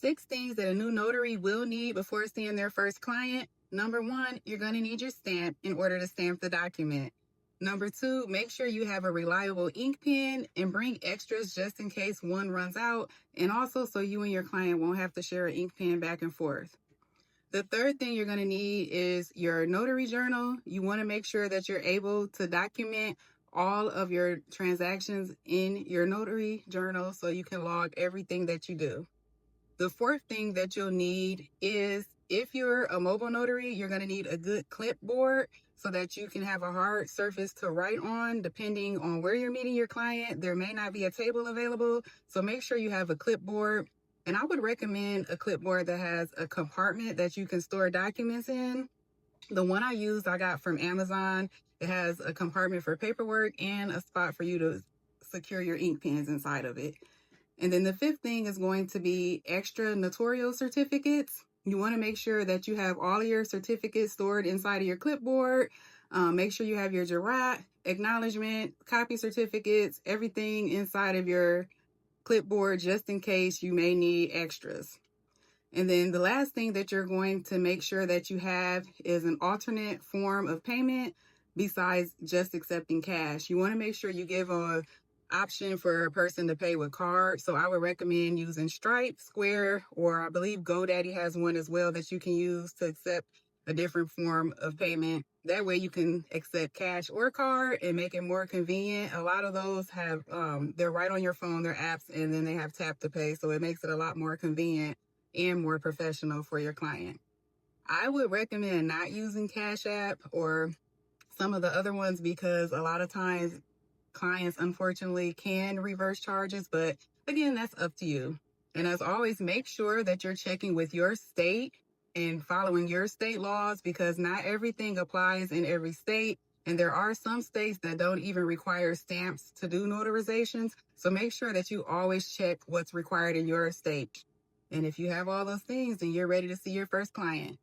6 things that a new notary will need before seeing their first client. Number 1, you're going to need your stamp in order to stamp the document. Number 2, make sure you have a reliable ink pen and bring extras just in case one runs out, and also so you and your client won't have to share an ink pen back and forth. The third thing you're going to need is your notary journal. You want to make sure that you're able to document all of your transactions in your notary journal so you can log everything that you do. The fourth thing that you'll need is, if you're a mobile notary, you're going to need a good clipboard so that you can have a hard surface to write on. Depending on where you're meeting your client, there may not be a table available, so make sure you have a clipboard. And I would recommend a clipboard that has a compartment that you can store documents in. The one I used, I got from Amazon. It has a compartment for paperwork and a spot for you to secure your ink pens inside of it. And then the fifth thing is going to be extra notarial certificates. You want to make sure that you have all of your certificates stored inside of your clipboard. Make sure you have your jurat, acknowledgement, copy certificates, everything inside of your clipboard just in case you may need extras. And then the last thing that you're going to make sure that you have is an alternate form of payment besides just accepting cash. You want to make sure you give a option for a person to pay with card. So I would recommend using Stripe, Square, or I believe GoDaddy has one as well that you can use to accept a different form of payment. That way you can accept cash or card and make it more convenient. A lot of those have, they're right on your phone, they're apps, and then they have tap to pay. So it makes it a lot more convenient and more professional for your client. I would recommend not using Cash App or some of the other ones because a lot of times clients unfortunately can reverse charges, but again, that's up to you. And as always, make sure that you're checking with your state and following your state laws, because not everything applies in every state. And there are some states that don't even require stamps to do notarizations. So make sure that you always check what's required in your state. And if you have all those things, then you're ready to see your first client.